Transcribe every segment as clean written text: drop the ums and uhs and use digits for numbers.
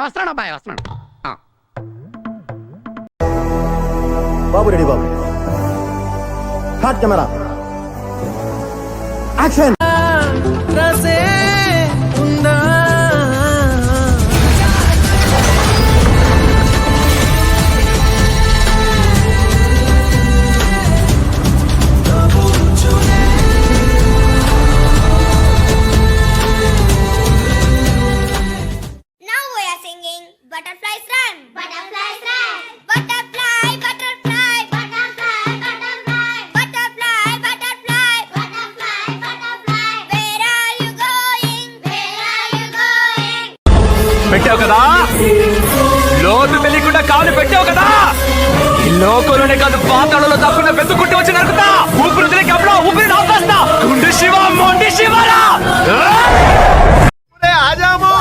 వస్తున్నాను అబ్బాయి వస్తున్నాను. బాబు రెడీ బాబు. Hot camera action. Butterflies run, butterflies run, butterfly, butterfly, butterfly, butterfly, butterfly, butterfly, butterfly, butterfly. Where are you going? Where are you going? పెట్టావు కదా, లోతు తెలియకుండా కాలు పెట్టావు కదా, ఈ లోకంలోనే కాదు పాతాళంలో తప్పకుండా పెద్దుకుంటూ వచ్చి నరుకుతా. ఊపిరి తిరిగి అప్పుడు ఊపిరి నాపేస్తా. గుండు శివ మొండి శివరా ఆజాము.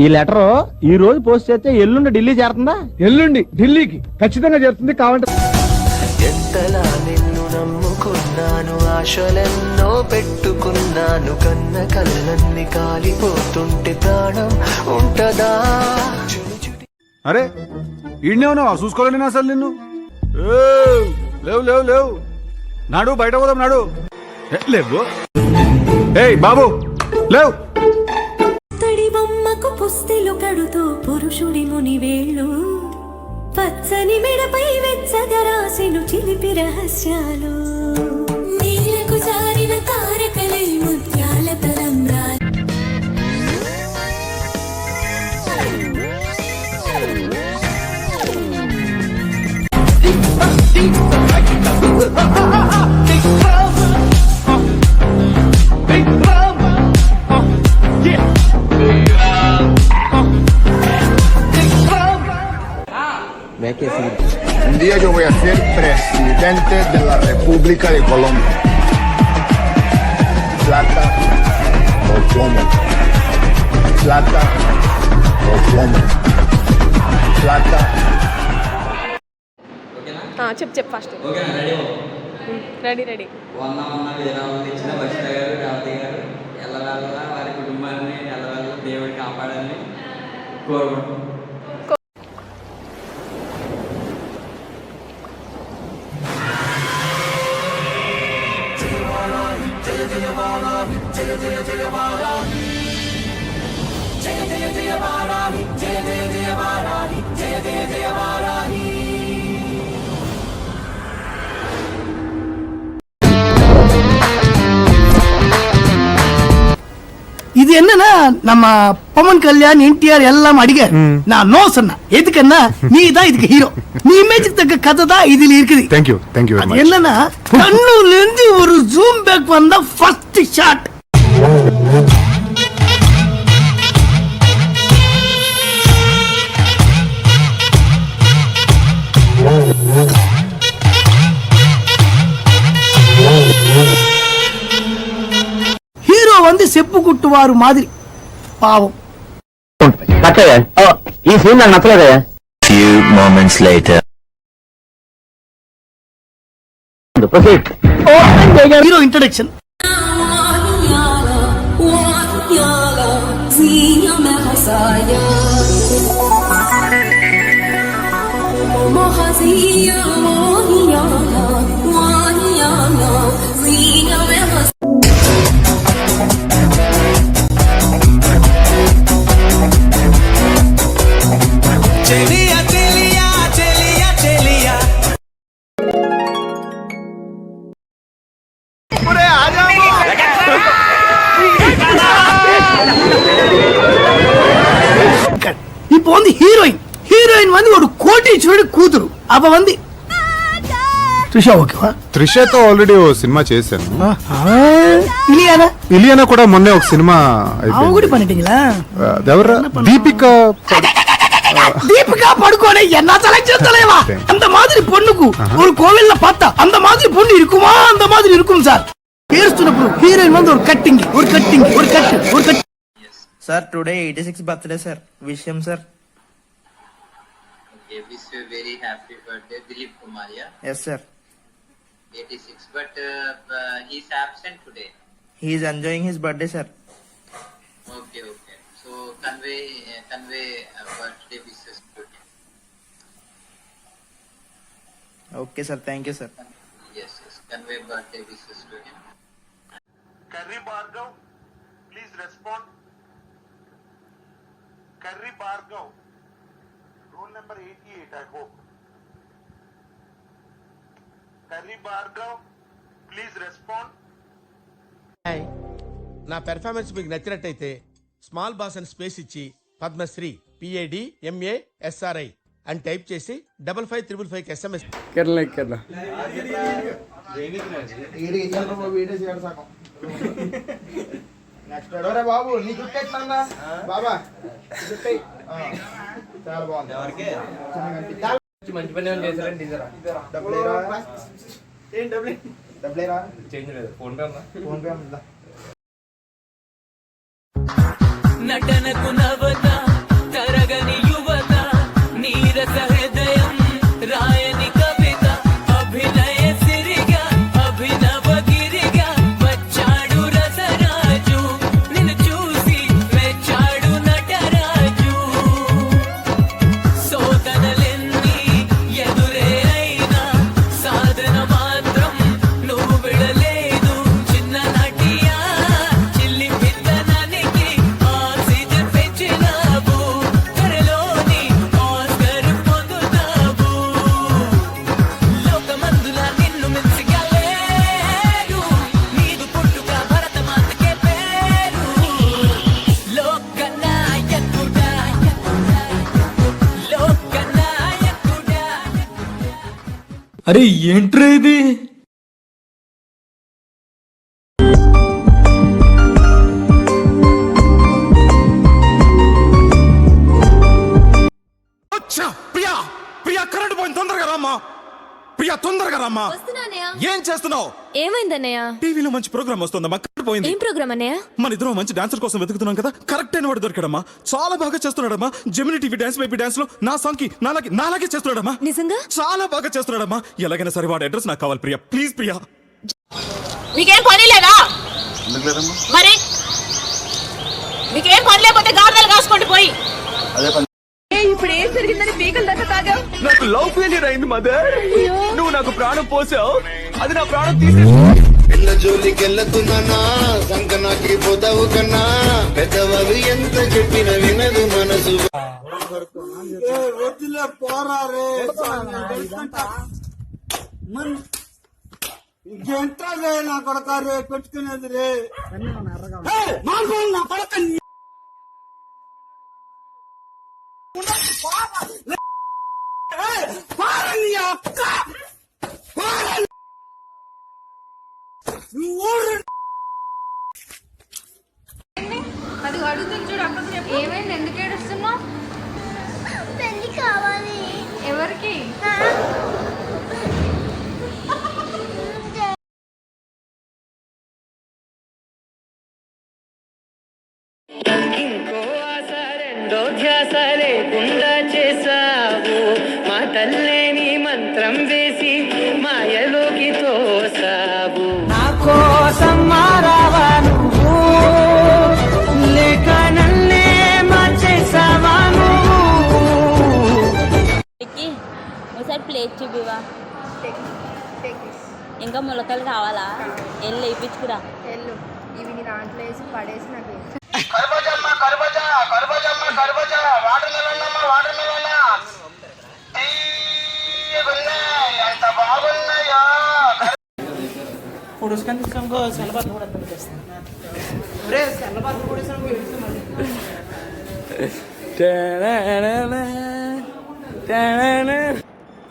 ఈ లెటర్ ఈ రోజు పోస్ట్ చేస్తే ఎల్లుండి ఢిల్లీ చేరుతుందా? ఎల్లుండి ఢిల్లీకి ఖచ్చితంగా చేరుతుంది. కావంటే ఎంతలా నిన్ను నమ్ముకున్నాను, ఆశలెన్నో పెట్టుకున్నాను, కన్న కళ్ళన్ని కాలిపోతుంటే ప్రాణం ఉంటదా? అరే ఈడనే ఉన్నావా? చూసుకోలేను అసలు నిన్ను. లేవు లేవు లేవు నాడు, బయట పోదాం నాడు. లేవు. ఏయ్ బాబు లేవు. తడి బొమ్మకు పుస్తెలు కడుతూ పురుషుడి ముని వేళ్ళు, పచ్చని మెడపై వెచ్చగా రాసెను చిలిపి రహస్యాలు, నీలకు జారిన తారకలై ముత్యాల తరంగాలు. Un día yo voy a ser presidente de la República de Colombia. Plata o plomo. Plata o plomo. Plata. చెప్పు ఫస్ట్. Ready ready. ఇచ్చిన బషీర్ గారు, రేవతి గారు ఎల్లవేళ వారి కుటుంబాన్ని ఎల్లవేళ దేవుడు కాపాడాలని కోరుకుంటున్నాం. இது என்னன்னா நம்ம பவன் கல்யாண் என்டிஆர் எல்லாம் அடிக்காரு. நான் நோ சொன்னேன். எதுக்குன்னா நீ தான் இதுக்கு ஹீரோ. நீ இமேஜுக்கு தக்க கதை தான் இதுல இருக்குது. Thank you thank you very much. என்னன்னா கண்ணுல இருந்து ஒரு ஜூம் பேக் வந்தா ஃபர்ஸ்ட் ஷாட். హీరో வந்து செப்பு குட்டுவாరు மாதிரி పావం. ఈ సీన్ నాకు నచ్చలేదే. Few moments later. Hero introduction. இப்போ வந்து ஹீரோயின் வந்து ஒரு கோட்டீஸ்வரடி కూతురు. அவ வந்து త్రిషా. ఓకేవా? త్రిషతో ఆల్రెడీ ఓ సినిమా చేశాను. ఇలియానా కూడా మొన్నే ఒక సినిమా కూడా பண்ணிட்டீங்களா? ఎవరు? தீபிகா படுகோனே என்ன செலக்ட் தலைவா. அந்த மாதிரி பொண்ணுக்கு ஒரு கோவில்ல பார்த்தா அந்த மாதிரி பொண்ணு இருக்குமா? அந்த மாதிரி இருக்கும் சார். பேர் சொன்னప్పుడు ஹீரோயின் வந்து ஒரு cutting sir today 86 birthday sir. విషయం sir. Okay, wish you a very happy birthday, Dilip Kumar, yeah? Yes sir. 86, but he's absent today. He is enjoying his birthday sir. Okay. So convey birthday wishes to him. Okay sir, thank you sir. Yes, convey birthday wishes to him. Curry Bhargav, please respond. Curry Bhargav, roll number 88, I hope. Curry Bhargav, please respond. నా performance మీకు నచ్చినట్టయితే small boss అని space ఇచ్చి Padmashri PADMASRI అని type చేసి 5555 SMS. Next రే బాబు నీ గుర్తెట్లా బాబా చాలా బాగుంది. మంచి పని చేశారండి. డబ్బులేరా చేంజ్ లేదు. ఫోన్ పే ఉందా? నటనకు నవత తరగని యువత నీరస హృదయం రాయని కవిత అభినయ సిరిగా అభినవ గిరిగా వచ్చాడు రసరాజు నిన్ను చూసి మెచ్చాడు నటరాజు శోధనలెన్ని ఎదురే అయినా సాధన మాత్రం నువ్వు విడలేదు చిన్న నటియా చిల్లి పిల్లనానికి ఆక్సిజన్ పెంచినావు త్వరలోని ఆస్కర్ పొందుతావు లోకమందులా నిన్ను మించగలేరు నీదు పుట్టుక భరతమాతకే పేరు లోకనాయకుడా లోకనాయకుడా. అరే ఏంట్రా ఇది? ప్రియా ప్రియా కరెంట్ పోయింది, తొందరగా రామ్మా. ప్రియా తొందరగా రామ్మా. ఏం చేస్తున్నావు? ఏమైందన్నయ్య? టీవీలో మంచి ప్రోగ్రామ్ వస్తుందమ్మా, కరెంట్ పోయింది. ఏం ప్రోగ్రామ్ అన్నయ్య? మన ఇద్దరం మంచి డాన్సర్ కోసం వెతుకుతున్నాం కదా, కరెక్ట్ అయిన వాడు దొరికాడమ్మా. చాలా బాగా చేస్తున్నాడమ్మా. Gemini TV dance baby dance లో నా సాంగ్ కి నాలాగే చేస్తున్నాడమ్మా. నిజంగా చాలా బాగా చేస్తున్నాడమ్మా. ఎలాగైనా సరే వాడి అడ్రస్ నాకు కావాలి ప్రియా, ప్లీజ్ ప్రియా. మీకేం పని లేదా? మరి మీకేం పని లేకపోతే గార్డెలు కాసుకోండి పోయి. ఇప్పుడు ఏం జరిగిందని పీకల దాకా తాగావు? నాకు లవ్ ఫెయిలియర్ అయింది మదర్. నువ్వు నాకు ప్రాణం పోసావు, అది నా ప్రాణం తీసే. పిల్ల జోలికెళ్ళకున్నా సంకనాకి పోతావు కన్నా పెద్దవాళ్ళు ఎంత చెప్పిన వినదు మనసు. ఇంకెంటే నా కొడక రే పెట్టుకునేది రే నా కొడక అది అడుగుతుంది చూడు అక్కడ. ఏమైంది? ఎందుకు ఏడుస్తున్నావు? పెళ్లి కావాలి. ఎవరికి? ఇంకో ఆశ రెండో ధ్యాస లేకుండా చేసావు మా తల్లేని మంత్రం వేసి మాయలోకి తోసావు. నా కోసం మారావా నువ్వు లేక నన్నే మార్చేసావా నువ్వు. ఒకసారి ప్లేట్ చూపివా. ఇంకా మొలకలు కావాలా? ఎల్లు వేయించుకురా. ఎల్లు ఇవి నీ దాంట్లో వేసి పడేసి నాకు వాటర్ మిలన్ ఎంత బాగున్నాయా.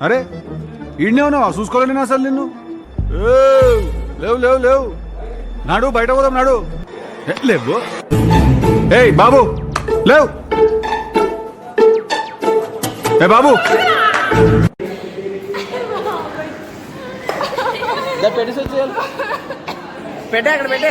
అరే ఈడనే ఉన్నావా? చూసుకోవాలి నేను అసలు నిన్ను. లేవు లేవు లేవు, నాడు బయట పోదాం నాడు. లేవు. ఏయ్ బాబు లేవు. ఏ బాబు పెట్టే అక్కడ పెట్టే.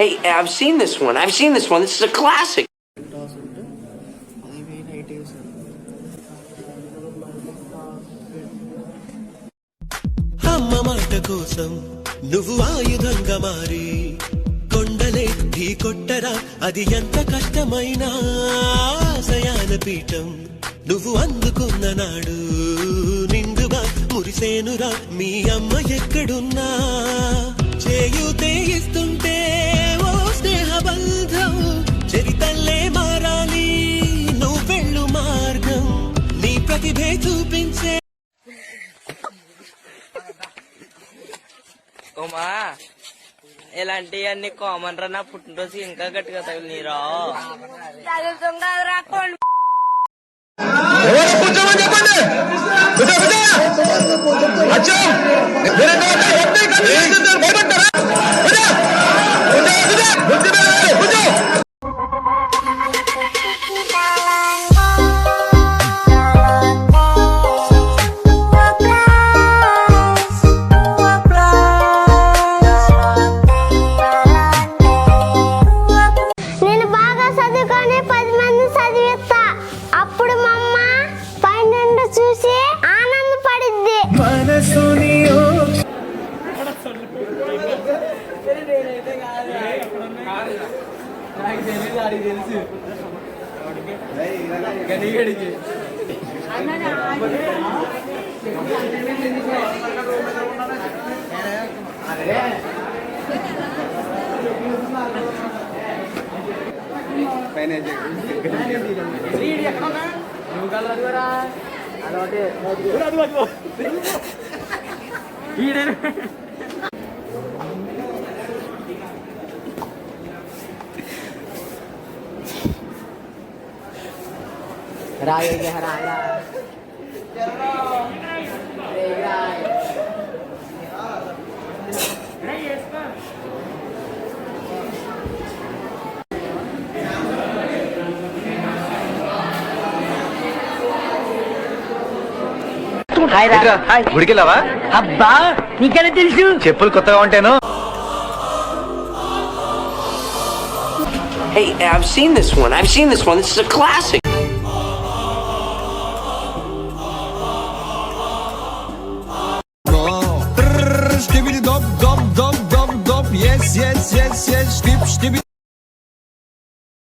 Hey, I've seen this one. This is a classic. అమ్మ మాట కోసం నువ్వు ఆయుధంగా మారి కొండలే ఢీ కొట్టరా, అది ఎంత కష్టమైనా ఆశయాన పీఠం నువ్వు అందుకున్న నాడు నిండుగా మురిసేనురా మీ అమ్మ ఎక్కడున్నా. చేయూతే ఇస్తుంటే ఓ స్నేహ బంధం చరితల్లే మారాలి నువ్వెళ్ళు మార్గం నీ ప్రతిభే చూపించే. ఓమా ఇలాంటివన్నీ కామన్ రా, నా పుట్టినరోజు ఇంకా గట్టిగా తగిలినీరా. నేను బాగా చదువుకొని 10 మంది చదివిస్తా, అప్పుడు మా అమ్మ పైనుండి చూసి ఆనందపడిద్ది. గుడికెళ్ళావా? అబ్బా నీకెలా తెలుసు? చెప్పులు కొత్తగా ఉంటాను. Hey, I've seen this one. This is a classic. Yes, yes, yes, yes, skip, skip.